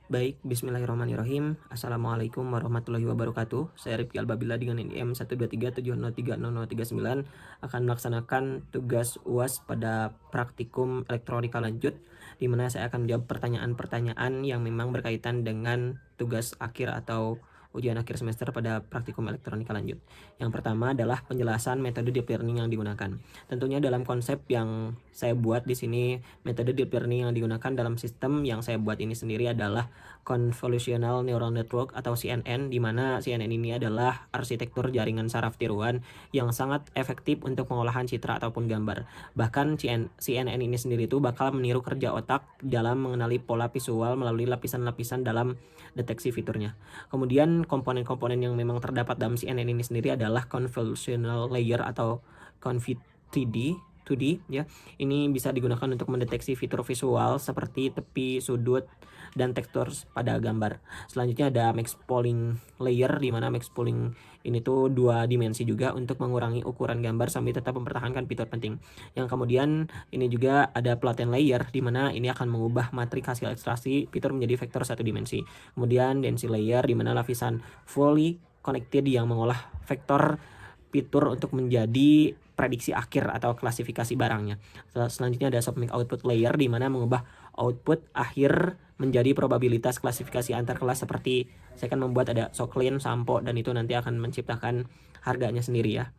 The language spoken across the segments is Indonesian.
Baik, bismillahirrahmanirrahim. Assalamualaikum warahmatullahi wabarakatuh. Saya Rifki Albabila dengan NIM 12370030039 akan melaksanakan tugas UAS pada praktikum elektronika lanjut, di mana saya akan menjawab pertanyaan-pertanyaan yang memang berkaitan dengan tugas akhir atau ujian akhir semester pada praktikum elektronika lanjut. Yang pertama adalah penjelasan metode deep learning yang digunakan. Tentunya dalam konsep yang saya buat di sini, metode deep learning yang digunakan dalam sistem yang saya buat ini sendiri adalah Convolutional Neural Network atau CNN, di mana CNN ini adalah arsitektur jaringan saraf tiruan yang sangat efektif untuk pengolahan citra ataupun gambar. Bahkan CNN ini sendiri itu bakal meniru kerja otak dalam mengenali pola visual melalui lapisan-lapisan dalam deteksi fiturnya. Kemudian komponen-komponen yang memang terdapat dalam CNN ini sendiri adalah convolutional layer atau conv2D 2D ya. Ini bisa digunakan untuk mendeteksi fitur visual seperti tepi, sudut, dan tekstur pada gambar. Selanjutnya ada max pooling layer, di mana max pooling ini tuh 2 dimensi juga untuk mengurangi ukuran gambar sambil tetap mempertahankan fitur penting. Yang kemudian ini juga ada platen layer, di mana ini akan mengubah matrik hasil ekstraksi fitur menjadi vektor 1 dimensi. Kemudian density layer, di mana lapisan fully connected yang mengolah vektor fitur untuk menjadi prediksi akhir atau klasifikasi barangnya. Selanjutnya ada submit output layer, di mana mengubah output akhir menjadi probabilitas klasifikasi antar kelas, seperti saya akan membuat ada Soclean, Sampo, dan itu nanti akan menciptakan harganya sendiri ya.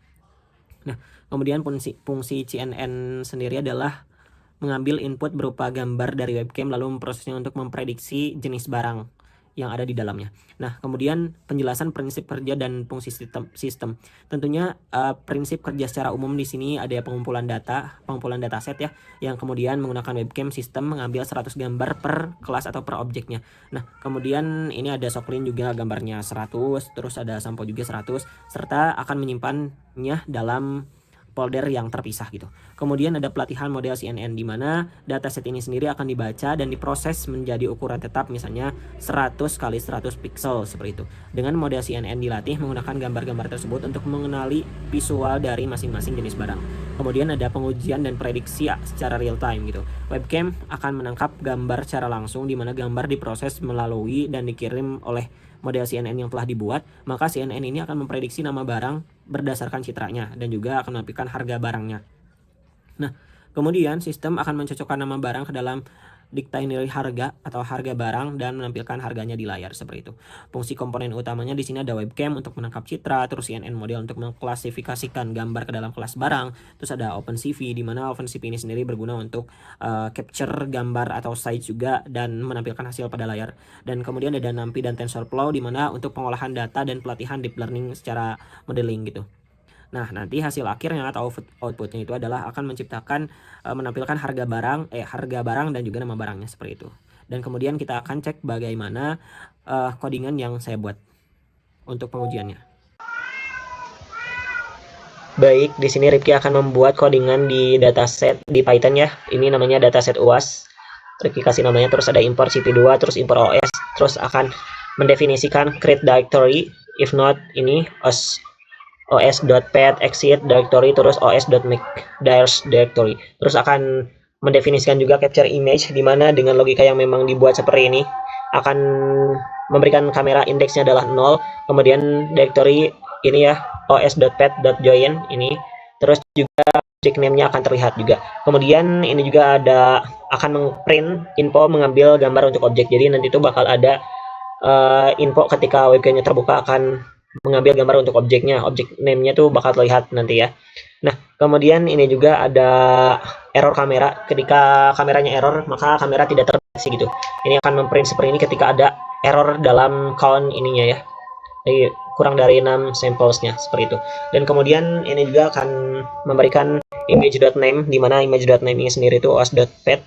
Nah, kemudian fungsi CNN sendiri adalah mengambil input berupa gambar dari webcam lalu memprosesnya untuk memprediksi jenis barang yang ada di dalamnya. Nah, kemudian penjelasan prinsip kerja dan fungsi sistem. Tentunya prinsip kerja secara umum di sini ada pengumpulan dataset ya, yang kemudian menggunakan webcam sistem mengambil 100 gambar per kelas atau per objeknya. Nah, kemudian ini ada Soclean juga gambarnya 100, terus ada Sampo juga 100, serta akan menyimpannya dalam folder yang terpisah gitu. Kemudian ada pelatihan model CNN, di mana dataset ini sendiri akan dibaca dan diproses menjadi ukuran tetap, misalnya 100 kali 100 pixel seperti itu. Dengan model CNN dilatih menggunakan gambar-gambar tersebut untuk mengenali visual dari masing-masing jenis barang. Kemudian ada pengujian dan prediksi secara real time gitu. Webcam akan menangkap gambar secara langsung, di mana gambar diproses melalui dan dikirim oleh model CNN yang telah dibuat, maka CNN ini akan memprediksi nama barang berdasarkan citranya dan juga akan menampilkan harga barangnya. Nah, kemudian sistem akan mencocokkan nama barang ke dalam dictionary harga atau harga barang dan menampilkan harganya di layar seperti itu. Fungsi komponen utamanya di sini ada webcam untuk menangkap citra, terus CNN model untuk mengklasifikasikan gambar ke dalam kelas barang, terus ada OpenCV, di mana OpenCV ini sendiri berguna untuk capture gambar atau size juga dan menampilkan hasil pada layar. Dan kemudian ada NumPy dan TensorFlow, di mana untuk pengolahan data dan pelatihan deep learning secara modeling gitu. Nah, nanti hasil akhirnya atau outputnya itu adalah akan menciptakan menampilkan harga barang dan juga nama barangnya seperti itu. Dan kemudian kita akan cek bagaimana codingan yang saya buat untuk pengujiannya. Baik, di sini Rifki akan membuat codingan di dataset di Python ya. Ini namanya dataset UAS. Rifki kasih namanya, terus ada import cp2, terus import OS, terus akan mendefinisikan create directory, if not ini os.pet exit directory, terus os.make dirs directory. Terus akan mendefinisikan juga capture image, di mana dengan logika yang memang dibuat seperti ini akan memberikan kamera indeksnya adalah 0, kemudian directory ini ya os.pet.join ini, terus juga object name-nya akan terlihat juga. Kemudian ini juga ada akan mengprint info mengambil gambar untuk objek. Jadi nanti itu bakal ada info ketika webcamnya terbuka akan mengambil gambar untuk objeknya, objek name-nya tuh bakal terlihat nanti ya. Nah, kemudian ini juga ada error kamera. Ketika kameranya error, maka kamera tidak terdeteksi gitu. Ini akan memprint seperti ini ketika ada error dalam count ininya ya. Jadi kurang dari 6 samples-nya seperti itu. Dan kemudian ini juga akan memberikan image.name, di mana image.name ini sendiri itu os.pet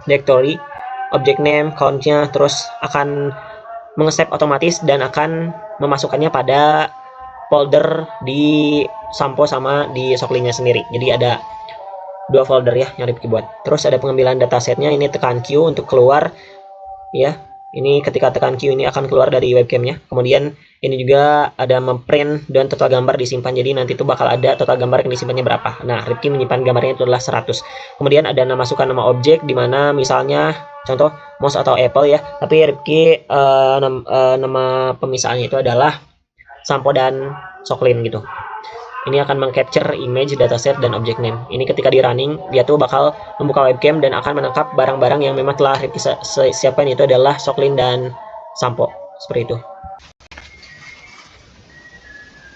directory, object name, count-nya, terus akan mengesep otomatis dan akan memasukkannya pada folder di Sampo sama di Soclean-nya sendiri. Jadi ada 2 folder ya yang Rifki buat. Terus ada pengambilan datasetnya, ini tekan Q untuk keluar ya. Ini ketika tekan Q ini akan keluar dari webcamnya. Kemudian ini juga ada memprint dan total gambar disimpan. Jadi nanti itu bakal ada total gambar yang disimpannya berapa. Nah, Rifki menyimpan gambarnya itu adalah 100. Kemudian ada masukkan nama objek di mana misalnya contoh mouse atau Apple ya. Tapi Rifki nama pemisahannya itu adalah Sampo dan Soklin gitu. Ini akan mengcapture image, dataset, dan object name. Ini ketika di running, dia tuh bakal membuka webcam dan akan menangkap barang-barang yang memang telah siapkan, itu adalah Soklin dan Sampo. Seperti itu.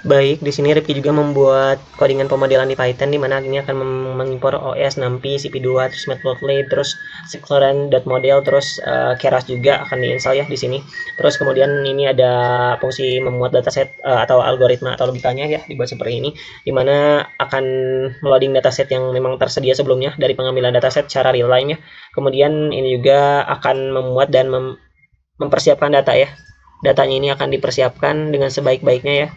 Baik, di sini Rifki juga membuat codingan pemodelan di Python di mana ini akan mengimpor OS, NumPy, CP2, terus Matplotlib, terus Xclaren.model, terus Keras juga akan diinstal ya di sini. Terus kemudian ini ada fungsi memuat dataset atau algoritma atau logikanya ya dibuat seperti ini, di mana akan meloading dataset yang memang tersedia sebelumnya dari pengambilan dataset secara real time ya. Kemudian ini juga akan memuat dan mempersiapkan data ya. Datanya ini akan dipersiapkan dengan sebaik-baiknya ya.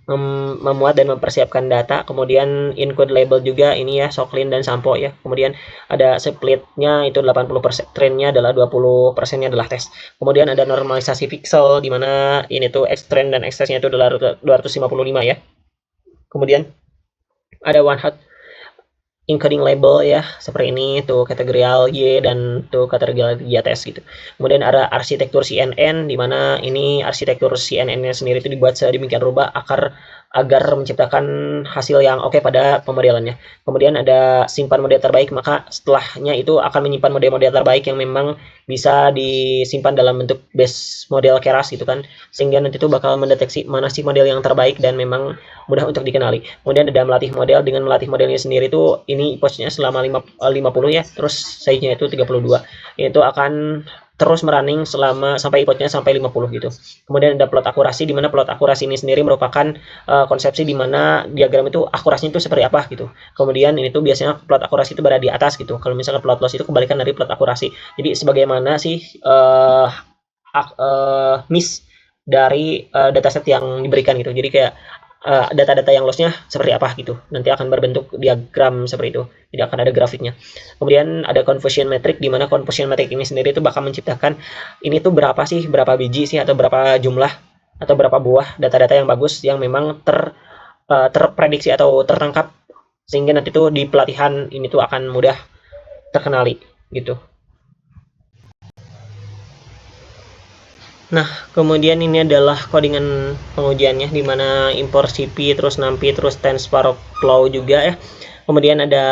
Memuat dan mempersiapkan data, kemudian include label juga ini ya, Soklin dan Sampo ya. Kemudian ada splitnya itu 80%, trendnya adalah 20%-nya adalah test. Kemudian ada normalisasi pixel di mana ini tuh extrend dan excess-nya itu adalah 255 ya. Kemudian ada one hot encoding label ya, seperti ini tuh kategorial Y dan tuh kategorial YTS gitu. Kemudian ada arsitektur CNN di mana ini arsitektur CNN-nya sendiri itu dibuat sedemikian rupa agar menciptakan hasil yang oke pada pemodelannya. Kemudian ada simpan model terbaik, maka setelahnya itu akan menyimpan model-model terbaik yang memang bisa disimpan dalam bentuk base model Keras gitu kan, sehingga nanti itu bakal mendeteksi mana sih model yang terbaik dan memang mudah untuk dikenali. Kemudian ada melatih model, dengan melatih modelnya sendiri itu ini epochnya selama 50 ya, terus size-nya itu 32. Itu akan terus merunning sampai epochnya sampai 50 gitu. Kemudian ada plot akurasi, di mana plot akurasi ini sendiri merupakan konsepsi di mana diagram itu akurasinya itu seperti apa gitu. Kemudian ini tuh biasanya plot akurasi itu berada di atas gitu. Kalau misalnya plot loss itu kebalikan dari plot akurasi. Jadi sebagaimana sih miss dari dataset yang diberikan gitu. Jadi kayak data-data yang lossnya seperti apa gitu, nanti akan berbentuk diagram seperti itu, tidak akan ada grafiknya. Kemudian ada conversion metric, di mana conversion metric ini sendiri itu bakal menciptakan ini tuh berapa biji sih atau berapa jumlah atau berapa buah data-data yang bagus yang memang terprediksi atau tertangkap, sehingga nanti tuh di pelatihan ini tuh akan mudah terkenali gitu. Nah, kemudian ini adalah codingan pengujiannya, di mana impor CP, terus NumPy, terus TensorFlow juga ya. Kemudian ada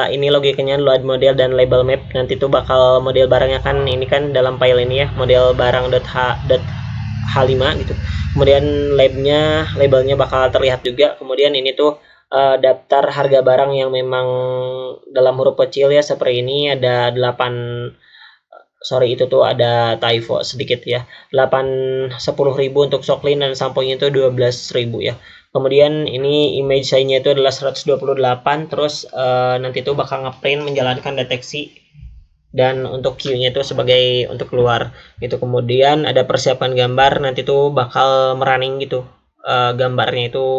ini logikanya load model dan label map. Nanti tuh bakal model barangnya kan ini kan dalam file ini ya, model barang.h5 gitu. Kemudian labelnya bakal terlihat juga. Kemudian ini tuh daftar harga barang yang memang dalam huruf kecil ya, seperti ini ada 8. Sorry, itu tuh ada typo sedikit ya. 10.000 untuk Soklin dan samponya itu 12.000 ya. Kemudian ini image size-nya itu adalah 128, terus nanti itu bakal ngeprint menjalankan deteksi, dan untuk Q-nya itu sebagai untuk keluar gitu. Kemudian ada persiapan gambar, nanti tuh bakal merunning gitu. Gambarnya itu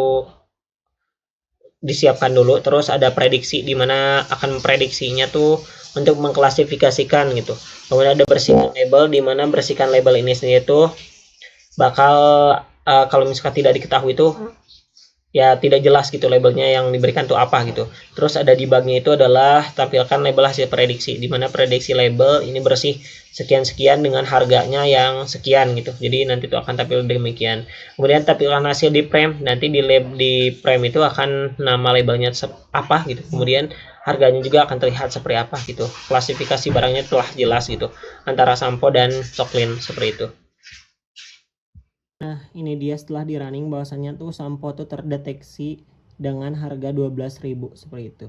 disiapkan dulu, terus ada prediksi di mana akan prediksinya tuh untuk mengklasifikasikan gitu. Kemudian ada bersihkan label, di mana bersihkan label ini sendiri tuh bakal kalau misalkan tidak diketahui itu ya tidak jelas gitu labelnya yang diberikan tuh apa gitu. Terus ada debugnya itu adalah tampilkan label hasil prediksi, di mana prediksi label ini bersih sekian-sekian dengan harganya yang sekian gitu. Jadi nanti itu akan tampil demikian. Kemudian tampilkan hasil di frame, nanti di frame itu akan nama labelnya apa gitu. Kemudian harganya juga akan terlihat seperti apa gitu. Klasifikasi barangnya telah jelas gitu antara Sampo dan Soklin seperti itu. Nah, ini dia setelah di running bahwasannya tuh Sampo tuh terdeteksi dengan harga 12.000 seperti itu.